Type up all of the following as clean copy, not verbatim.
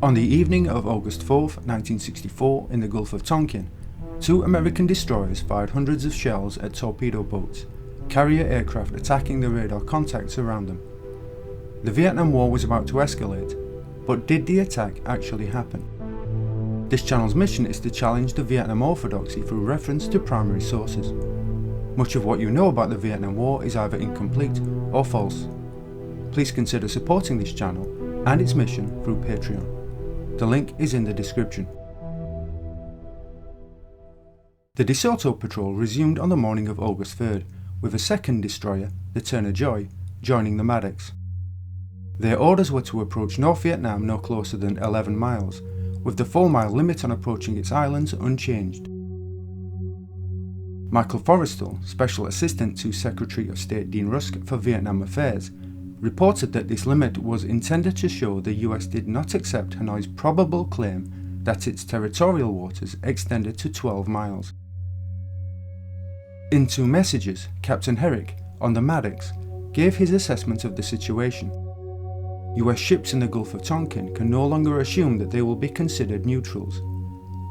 On the evening of August 4, 1964, in the Gulf of Tonkin, two American destroyers fired hundreds of shells at torpedo boats, carrier aircraft attacking the radar contacts around them. The Vietnam War was about to escalate, but did the attack actually happen? This channel's mission is to challenge the Vietnam orthodoxy through reference to primary sources. Much of what you know about the Vietnam War is either incomplete or false. Please consider supporting this channel and its mission through Patreon. The link is in the description. The De Soto patrol resumed on the morning of August 3rd, with a second destroyer, the Turner Joy, joining the Maddox. Their orders were to approach North Vietnam no closer than 11 miles, with the 4-mile limit on approaching its islands unchanged. Michael Forrestal, Special Assistant to Secretary of State Dean Rusk for Vietnam Affairs, reported that this limit was intended to show the US did not accept Hanoi's probable claim that its territorial waters extended to 12 miles. In two messages, Captain Herrick, on the Maddox, gave his assessment of the situation. US ships in the Gulf of Tonkin can no longer assume that they will be considered neutrals.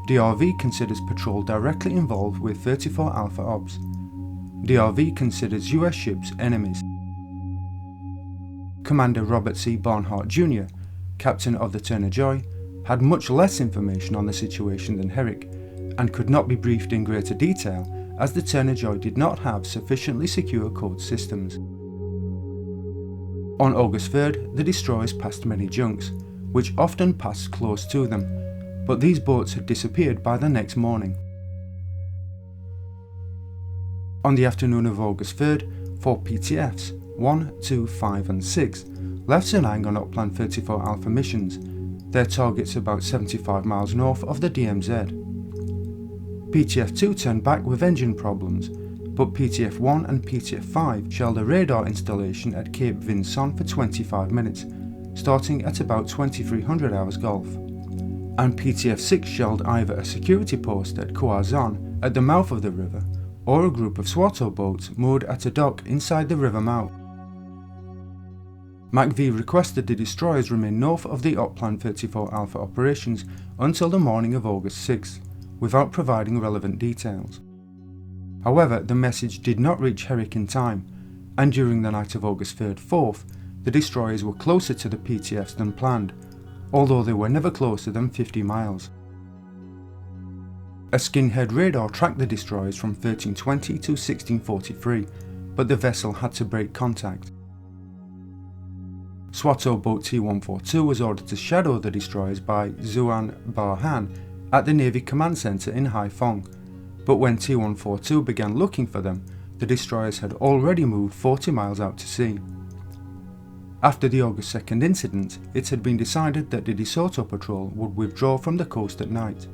DRV considers patrol directly involved with 34 Alpha Ops. DRV considers US ships enemies. Commander Robert C. Barnhart Jr., captain of the Turner Joy, had much less information on the situation than Herrick, and could not be briefed in greater detail as the Turner Joy did not have sufficiently secure code systems. On August 3rd, the destroyers passed many junks, which often passed close to them, but these boats had disappeared by the next morning. On the afternoon of August 3rd, 4 PTFs, 1, 2, 5 and 6, left Senang on Upland 34 Alpha missions, their targets about 75 miles north of the DMZ. PTF-2 turned back with engine problems, but PTF-1 and PTF-5 shelled a radar installation at Cape Vin Son for 25 minutes, starting at about 2300 hours Gulf. And PTF-6 shelled either a security post at Khoa Zon at the mouth of the river, or a group of SWATO boats moored at a dock inside the river mouth. MACV requested the destroyers remain north of the Upland 34 Alpha operations until the morning of August 6th, without providing relevant details. However, the message did not reach Herrick in time, and during the night of August 3rd-4th, the destroyers were closer to the PTFs than planned, although they were never closer than 50 miles. A skinhead radar tracked the destroyers from 1320 to 1643, but the vessel had to break contact. SWATO boat T-142 was ordered to shadow the destroyers by Xuan Ba Han at the Navy Command Center in Haiphong, but when T-142 began looking for them, the destroyers had already moved 40 miles out to sea. After the August 2nd incident, it had been decided that the De Soto patrol would withdraw from the coast at night.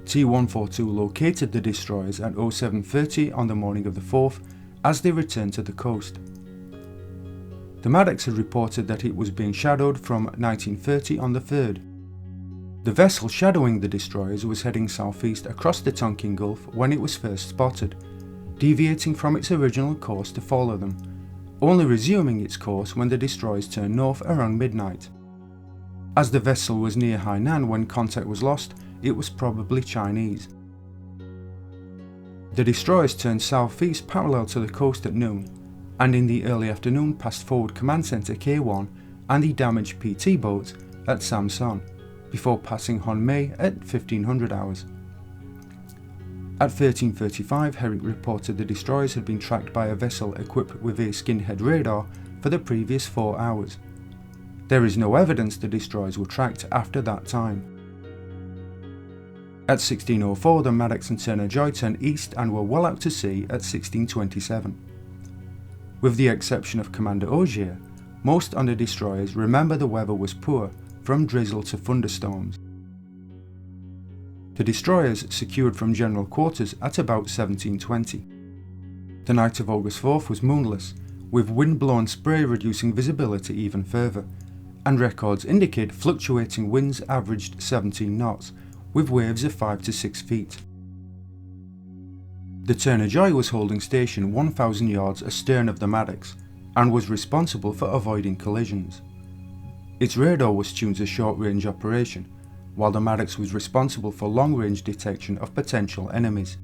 T-142 located the destroyers at 0730 on the morning of the 4th as they returned to the coast. The Maddox had reported that it was being shadowed from 1930 on the 3rd. The vessel shadowing the destroyers was heading southeast across the Tonkin Gulf when it was first spotted, deviating from its original course to follow them, only resuming its course when the destroyers turned north around midnight. As the vessel was near Hainan when contact was lost, it was probably Chinese. The destroyers turned southeast parallel to the coast at noon, and in the early afternoon passed Forward Command Center K1 and the damaged PT boat at Sam Son, before passing Hon Mei at 1500 hours. At 1335, Herrick reported the destroyers had been tracked by a vessel equipped with a skinhead radar for the previous 4 hours. There is no evidence the destroyers were tracked after that time. At 1604, the Maddox and Turner Joy turned east and were well out to sea at 1627. With the exception of Commander Ogier, most on the destroyers remember the weather was poor, from drizzle to thunderstorms. The destroyers secured from general quarters at about 1720. The night of August 4th was moonless, with wind-blown spray reducing visibility even further, and records indicate fluctuating winds averaged 17 knots, with waves of 5 to 6 feet. The Turner Joy was holding station 1,000 yards astern of the Maddox, and was responsible for avoiding collisions. Its radar was tuned to short-range operation, while the Maddox was responsible for long-range detection of potential enemies.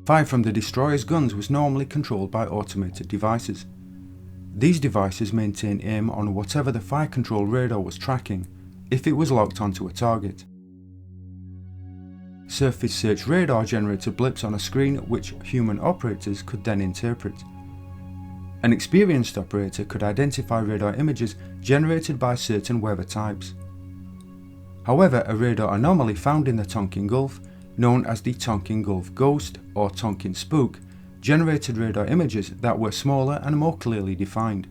Fire from the destroyer's guns was normally controlled by automated devices. These devices maintain aim on whatever the fire control radar was tracking, if it was locked onto a target. Surface search radar generated blips on a screen which human operators could then interpret. An experienced operator could identify radar images generated by certain weather types. However, a radar anomaly found in the Tonkin Gulf, known as the Tonkin Gulf Ghost or Tonkin Spook, generated radar images that were smaller and more clearly defined.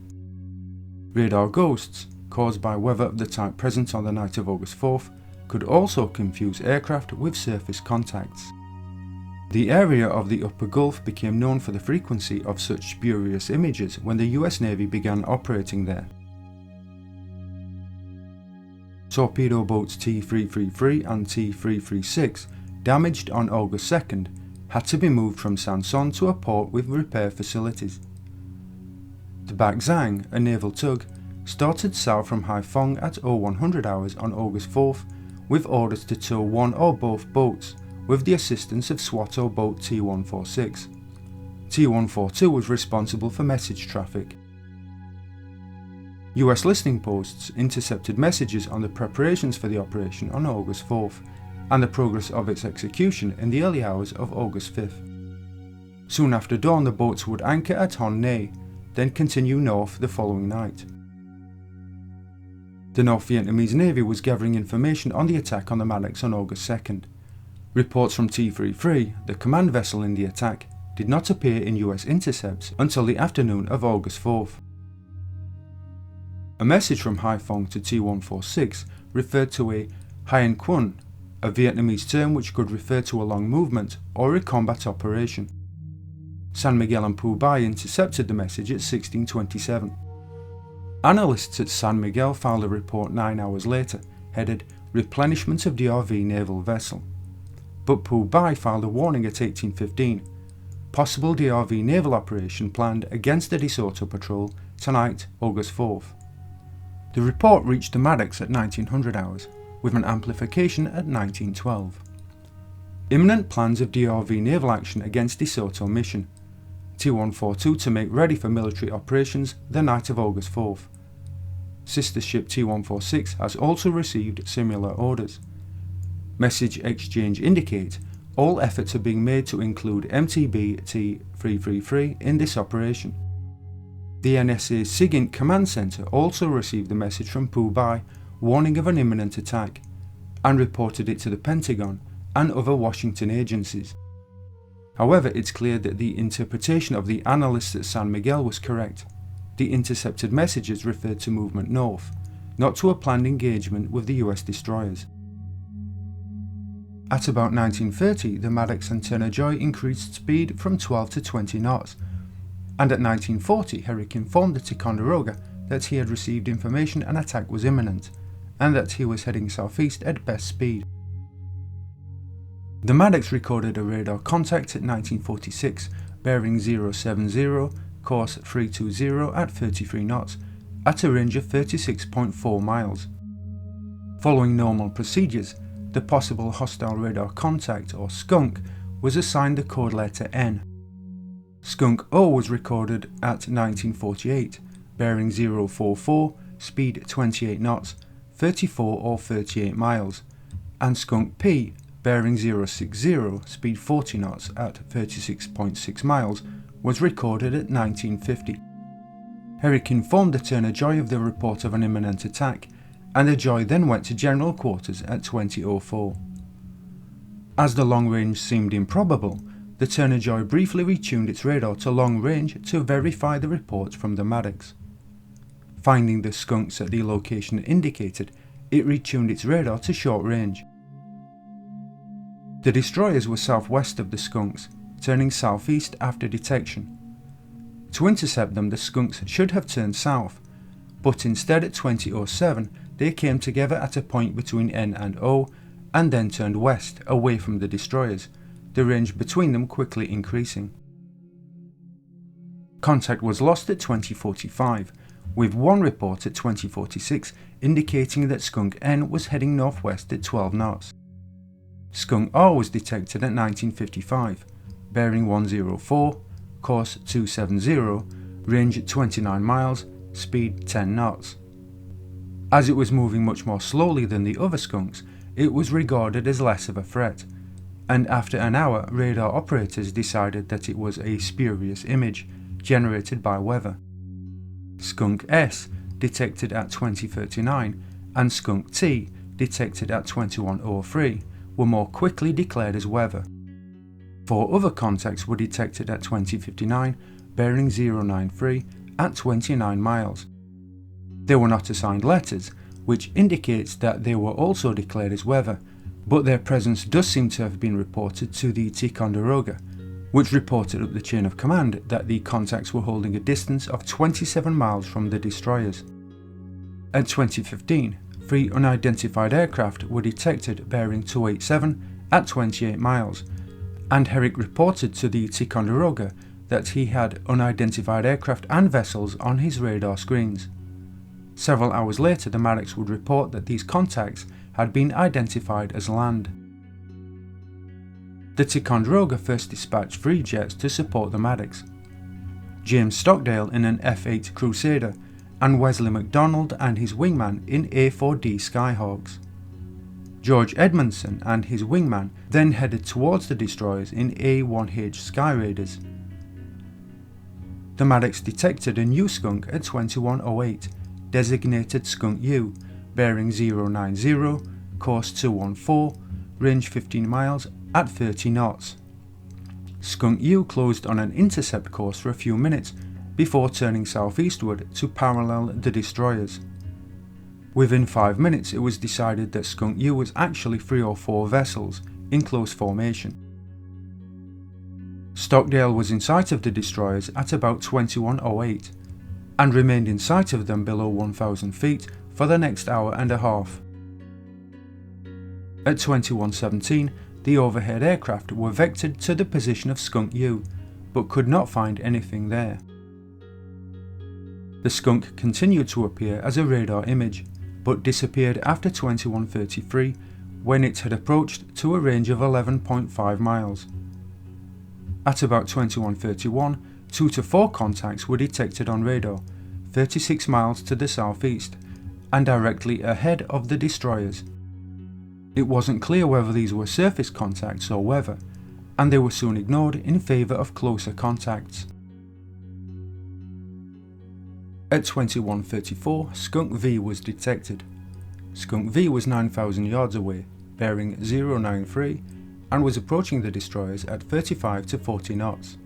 Radar ghosts, caused by weather of the type present on the night of August 4th, could also confuse aircraft with surface contacts. The area of the Upper Gulf became known for the frequency of such spurious images when the US Navy began operating there. Torpedo boats T-333 and T-336, damaged on August 2nd, had to be moved from Sanson to a port with repair facilities. The Bac Zhang, a naval tug, started south from Haiphong at 0100 hours on August 4th with orders to tow one or both boats with the assistance of SWATO boat T-146. T-142 was responsible for message traffic. US listening posts intercepted messages on the preparations for the operation on August 4th and the progress of its execution in the early hours of August 5th. Soon after dawn, the boats would anchor at Hon Ne, then continue north the following night. The North Vietnamese Navy was gathering information on the attack on the Maddox on August 2nd. Reports from T-33, the command vessel in the attack, did not appear in US intercepts until the afternoon of August 4th. A message from Haiphong to T-146 referred to a Hien Quan, a Vietnamese term which could refer to a long movement or a combat operation. San Miguel and Phu Bai intercepted the message at 1627. Analysts at San Miguel filed a report 9 hours later, headed Replenishment of DRV Naval Vessel. But Phu Bai filed a warning at 1815, possible DRV naval operation planned against the DeSoto patrol tonight, August 4th. The report reached the Maddox at 1900 hours, with an amplification at 1912. Imminent plans of DRV naval action against DeSoto mission. T-142 to make ready for military operations the night of August 4th. Sister ship T-146 has also received similar orders. Message exchange indicate all efforts are being made to include MTB T-333 in this operation. The NSA's SIGINT command center also received the message from Phu Bai warning of an imminent attack, and reported it to the Pentagon and other Washington agencies. However, it's clear that the interpretation of the analysts at San Miguel was correct. The intercepted messages referred to movement north, not to a planned engagement with the US destroyers. At about 1930, the Maddox and Turner Joy increased speed from 12 to 20 knots, and at 1940 Herrick informed the Ticonderoga that he had received information an attack was imminent, and that he was heading southeast at best speed. The Maddox recorded a radar contact at 1946, bearing 070, course 320 at 33 knots, at a range of 36.4 miles. Following normal procedures, the possible hostile radar contact, or skunk, was assigned the code letter N. Skunk O was recorded at 1948, bearing 044, speed 28 knots, 34 or 38 miles, and Skunk P, bearing 060, speed 40 knots at 36.6 miles, was recorded at 1950. Herrick informed the Turner Joy of the report of an imminent attack, and the Joy then went to general quarters at 2004. As the long range seemed improbable, the Turner Joy briefly retuned its radar to long range to verify the reports from the Maddox. Finding the skunks at the location indicated, it retuned its radar to short range. The destroyers were southwest of the skunks, turning southeast after detection. To intercept them, the skunks should have turned south, but instead at 2007 they came together at a point between N and O, and then turned west, away from the destroyers, the range between them quickly increasing. Contact was lost at 2045, with one report at 20:46 indicating that Skunk N was heading northwest at 12 knots. Skunk R was detected at 19:55, bearing 104, course 270, range at 29 miles, speed 10 knots. As it was moving much more slowly than the other skunks, it was regarded as less of a threat, and after an hour radar operators decided that it was a spurious image generated by weather. Skunk S, detected at 20:39, and Skunk T, detected at 21:03, were more quickly declared as weather. 4 other contacts were detected at 20:59, bearing 093 at 29 miles. They were not assigned letters, which indicates that they were also declared as weather, but their presence does seem to have been reported to the Ticonderoga, which reported up the chain of command that the contacts were holding a distance of 27 miles from the destroyers. At 20:15, 3 unidentified aircraft were detected bearing 287 at 28 miles, and Herrick reported to the Ticonderoga that he had unidentified aircraft and vessels on his radar screens. Several hours later, the Maddox would report that these contacts had been identified as land. The Ticonderoga first dispatched 3 jets to support the Maddox: James Stockdale in an F-8 Crusader, and Wesley McDonald and his wingman in A-4D Skyhawks. George Edmondson and his wingman then headed towards the destroyers in A-1H Sky Raiders. The Maddox detected a new skunk at 21:08, designated Skunk U, bearing 090, course 214, range 15 miles at 30 knots. Skunk U closed on an intercept course for a few minutes before turning southeastward to parallel the destroyers. Within 5 minutes, it was decided that Skunk U was actually 3 or 4 vessels in close formation. Stockdale was in sight of the destroyers at about 21:08 and remained in sight of them below 1,000 feet for the next hour and a half. At 21:17, the overhead aircraft were vectored to the position of Skunk U, but could not find anything there. The skunk continued to appear as a radar image, but disappeared after 21:33 when it had approached to a range of 11.5 miles. At about 21:31, 2 to 4 contacts were detected on radar, 36 miles to the southeast, and directly ahead of the destroyers. It wasn't clear whether these were surface contacts or weather, and they were soon ignored in favour of closer contacts. At 21:34, Skunk V was detected. Skunk V was 9,000 yards away, bearing 093, and was approaching the destroyers at 35 to 40 knots.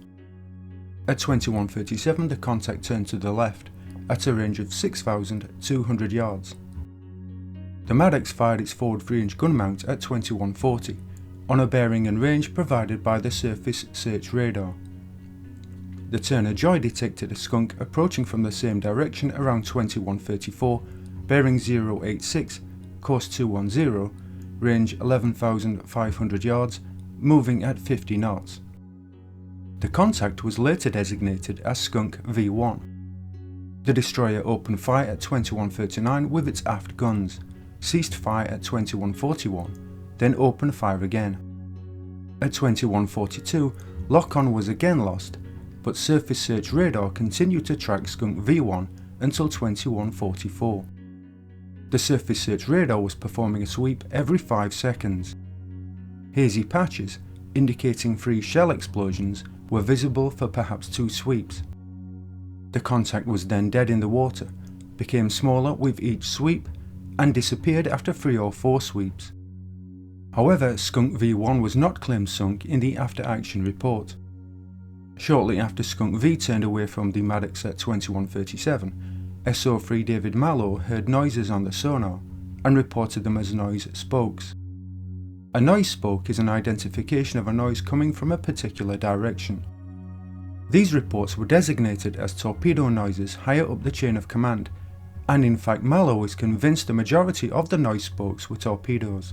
At 21:37, the contact turned to the left, at a range of 6,200 yards. The Maddox fired its forward 3-inch gun mount at 21:40, on a bearing and range provided by the surface search radar. The Turner Joy detected a skunk approaching from the same direction around 21:34, bearing 086, course 210, range 11,500 yards, moving at 50 knots. The contact was later designated as Skunk V1. The destroyer opened fire at 21:39 with its aft guns, ceased fire at 21:41, then opened fire again. At 21:42, lock-on was again lost, but surface search radar continued to track Skunk V1 until 21:44. The surface search radar was performing a sweep every 5 seconds. Hazy patches, indicating 3 shell explosions, were visible for perhaps 2 sweeps. The contact was then dead in the water, became smaller with each sweep, and disappeared after 3 or 4 sweeps. However, Skunk V1 was not claimed sunk in the after-action report. Shortly after Skunk V turned away from the Maddox at 21:37, SO3 David Mallow heard noises on the sonar and reported them as noise spokes. A noise spoke is an identification of a noise coming from a particular direction. These reports were designated as torpedo noises higher up the chain of command, and in fact Mallow is convinced the majority of the noise spokes were torpedoes.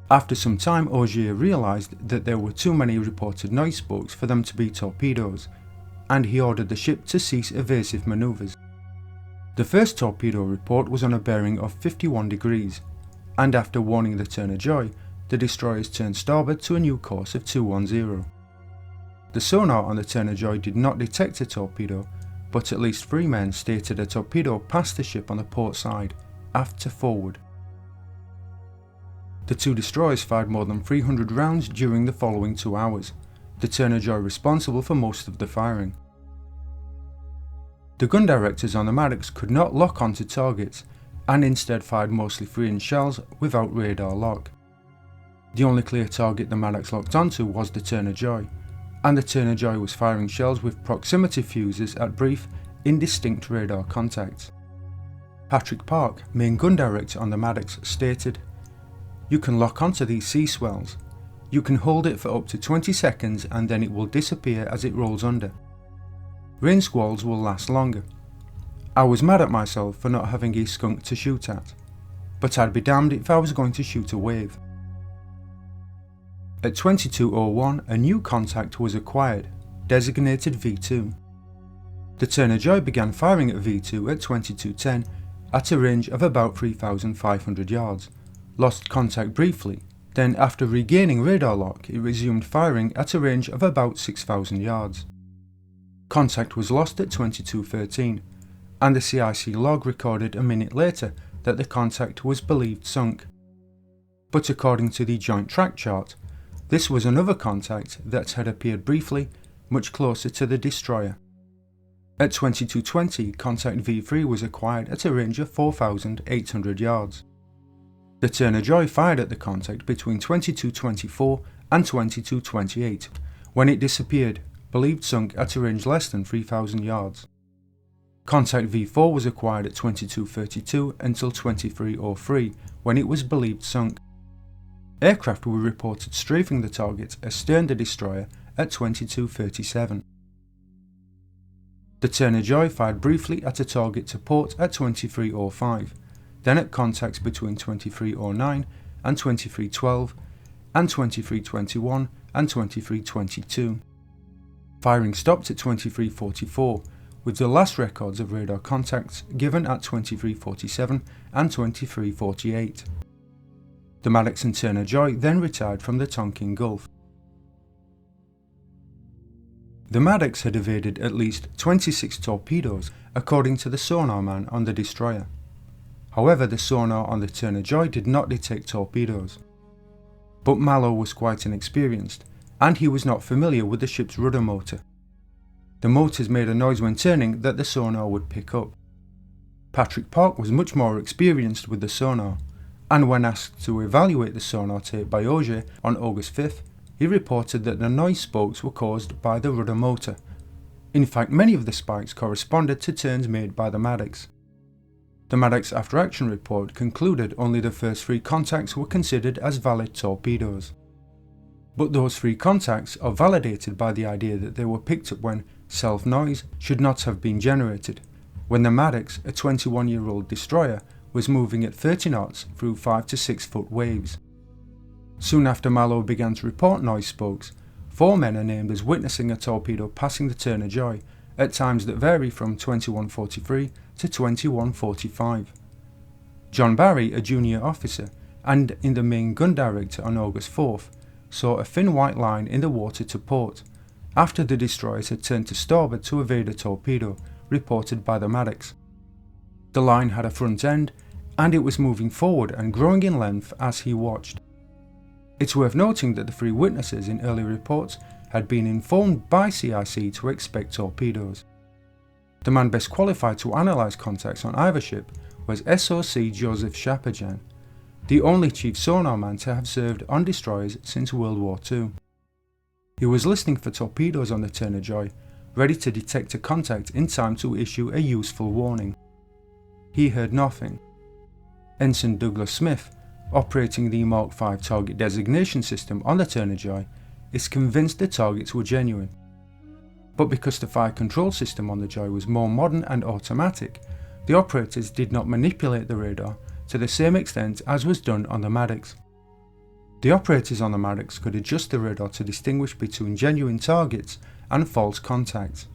After some time, Augier realised that there were too many reported noise spokes for them to be torpedoes, and he ordered the ship to cease evasive manoeuvres. The first torpedo report was on a bearing of 51 degrees, and after warning the Turner Joy, the destroyers turned starboard to a new course of 210. The sonar on the Turner Joy did not detect a torpedo, but at least 3 men stated a torpedo passed the ship on the port side, aft to forward. The 2 destroyers fired more than 300 rounds during the following 2 hours, the Turner Joy responsible for most of the firing. The gun directors on the Maddox could not lock onto targets, and instead fired mostly free-in shells without radar lock. The only clear target the Maddox locked onto was the Turner Joy, and the Turner Joy was firing shells with proximity fuses at brief, indistinct radar contacts. Patrick Park, main gun director on the Maddox, stated, "You can lock onto these sea swells. You can hold it for up to 20 seconds and then it will disappear as it rolls under. Rain squalls will last longer. I was mad at myself for not having a skunk to shoot at, but I'd be damned if I was going to shoot a wave." At 22:01, a new contact was acquired, designated V2. The Turner Joy began firing at V2 at 22:10 at a range of about 3,500 yards, lost contact briefly, then after regaining radar lock it resumed firing at a range of about 6,000 yards. Contact was lost at 22:13, and the CIC log recorded a minute later that the contact was believed sunk. But according to the Joint Track Chart, this was another contact that had appeared briefly, much closer to the destroyer. At 22:20, contact V3 was acquired at a range of 4,800 yards. The Turner Joy fired at the contact between 22:24 and 22:28, when it disappeared, believed sunk at a range less than 3,000 yards. Contact V4 was acquired at 22:32 until 23:03, when it was believed sunk. Aircraft were reported strafing the target astern the destroyer at 22:37. The Turner Joy fired briefly at a target to port at 23:05, then at contacts between 23:09 and 23:12, and 23:21 and 23:22. Firing stopped at 23:44, with the last records of radar contacts given at 23:47 and 23:48. The Maddox and Turner Joy then retired from the Tonkin Gulf. The Maddox had evaded at least 26 torpedoes according to the sonar man on the destroyer. However, the sonar on the Turner Joy did not detect torpedoes. But Mallow was quite inexperienced, and he was not familiar with the ship's rudder motor. The motors made a noise when turning that the sonar would pick up. Patrick Park was much more experienced with the sonar, and when asked to evaluate the sonar tape by Auger on August 5th, he reported that the noise spokes were caused by the rudder motor. In fact, many of the spikes corresponded to turns made by the Maddox. The Maddox after action report concluded only the first 3 contacts were considered as valid torpedoes. But those 3 contacts are validated by the idea that they were picked up when self-noise should not have been generated, when the Maddox, a 21-year-old destroyer, was moving at 30 knots through 5 to 6 foot waves. Soon after Mallow began to report noise spokes, 4 men are named as witnessing a torpedo passing the Turner Joy at times that vary from 21:43 to 21:45. John Barry, a junior officer, and in the main gun director on August 4th, saw a thin white line in the water to port, after the destroyers had turned to starboard to evade a torpedo, reported by the Maddox. The line had a front end, and it was moving forward and growing in length as he watched. It's worth noting that the 3 witnesses in early reports had been informed by CIC to expect torpedoes. The man best qualified to analyse contacts on either ship was SOC Joseph Chapajan, the only chief sonar man to have served on destroyers since World War II. He was listening for torpedoes on the Turner Joy, ready to detect a contact in time to issue a useful warning. He heard nothing. Ensign Douglas Smith, operating the Mark V target designation system on the Turner Joy, is convinced the targets were genuine. But because the fire control system on the Joy was more modern and automatic, the operators did not manipulate the radar to the same extent as was done on the Maddox. The operators on the Maddox could adjust the radar to distinguish between genuine targets and false contacts.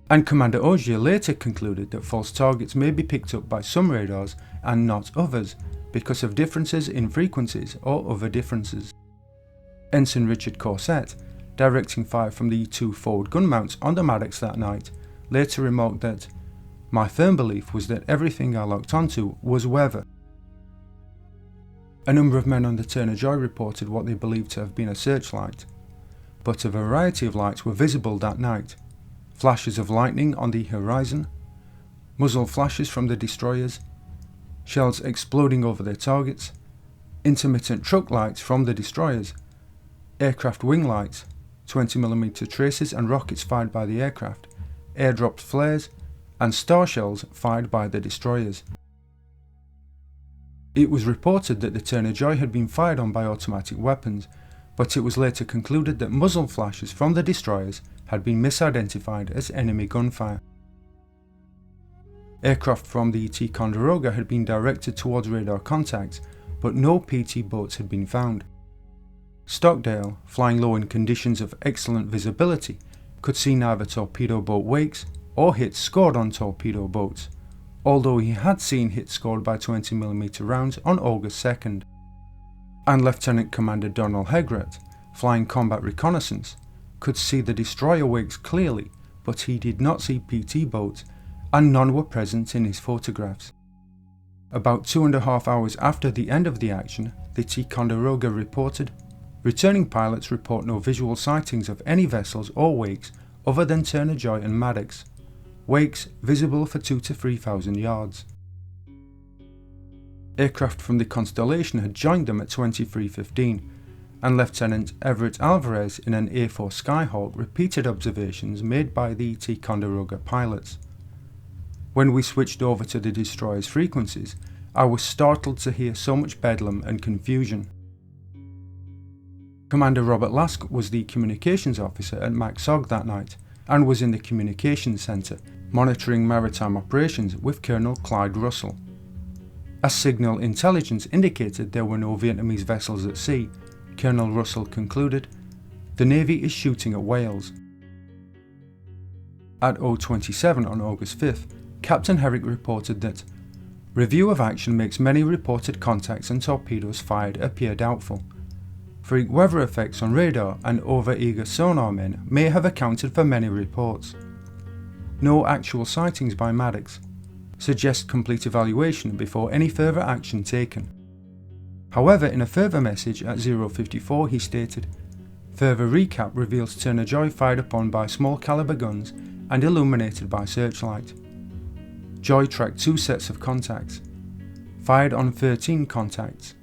And Commander Ogier later concluded that false targets may be picked up by some radars and not others because of differences in frequencies or other differences. Ensign Richard Corset, directing fire from the two forward gun mounts on the Maddox that night, later remarked that, "My firm belief was that everything I locked onto was weather." A number of men on the Turner Joy reported what they believed to have been a searchlight, but a variety of lights were visible that night. Flashes of lightning on the horizon, muzzle flashes from the destroyers, shells exploding over their targets, intermittent truck lights from the destroyers, aircraft wing lights, 20mm traces and rockets fired by the aircraft, airdropped flares, and star shells fired by the destroyers. It was reported that the Turner Joy had been fired on by automatic weapons, but it was later concluded that muzzle flashes from the destroyers had been misidentified as enemy gunfire. Aircraft from the Ticonderoga had been directed towards radar contacts, but no PT boats had been found. Stockdale, flying low in conditions of excellent visibility, could see neither torpedo boat wakes or hits scored on torpedo boats, although he had seen hits scored by 20mm rounds on August 2nd. And Lieutenant Commander Donald Hegret, flying combat reconnaissance, could see the destroyer wakes clearly, but he did not see PT boats, and none were present in his photographs. About 2.5 hours after the end of the action, the Ticonderoga reported, "Returning pilots report no visual sightings of any vessels or wakes other than Turner Joy and Maddox. Wakes visible for 2,000 to 3,000 yards." Aircraft from the Constellation had joined them at 23:15, and Lieutenant Everett Alvarez in an A4 Skyhawk repeated observations made by the Ticonderoga pilots. "When we switched over to the destroyer's frequencies, I was startled to hear so much bedlam and confusion." Commander Robert Lask was the communications officer at MACSOG that night, and was in the communications centre, monitoring maritime operations with Colonel Clyde Russell. As signal intelligence indicated there were no Vietnamese vessels at sea, Colonel Russell concluded, "The Navy is shooting at whales." At 0:27 on August 5th, Captain Herrick reported that, "Review of action makes many reported contacts and torpedoes fired appear doubtful. Freak weather effects on radar and over-eager sonar men may have accounted for many reports. No actual sightings by Maddox. Suggest complete evaluation before any further action taken." However, in a further message at 0:54 he stated, "Further recap reveals Turner Joy fired upon by small caliber guns and illuminated by searchlight. Joy tracked 2 sets of contacts. Fired on 13 contacts.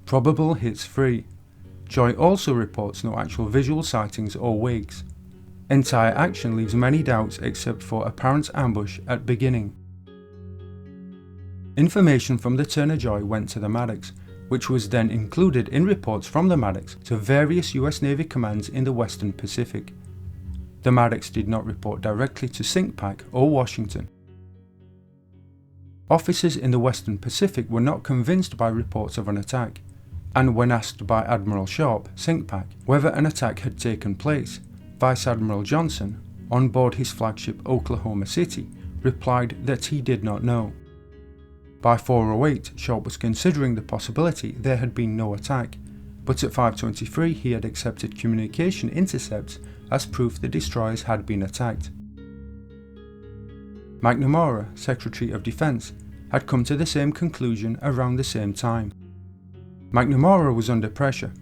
Probable hits 3. Joy also reports no actual visual sightings or wakes. Entire action leaves many doubts except for apparent ambush at beginning." Information from the Turner Joy went to the Maddox, which was then included in reports from the Maddox to various US Navy commands in the Western Pacific. The Maddox did not report directly to CINCPAC or Washington. Officers in the Western Pacific were not convinced by reports of an attack, and when asked by Admiral Sharp, CINCPAC, whether an attack had taken place, Vice Admiral Johnson, on board his flagship Oklahoma City, replied that he did not know. By 4:08, Sharp was considering the possibility there had been no attack, but at 5:23 he had accepted communication intercepts as proof the destroyers had been attacked. McNamara, Secretary of Defense, had come to the same conclusion around the same time. McNamara was under pressure.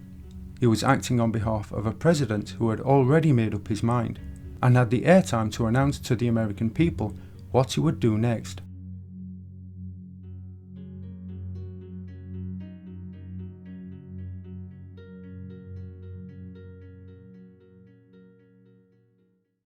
He was acting on behalf of a president who had already made up his mind, and had the airtime to announce to the American people what he would do next.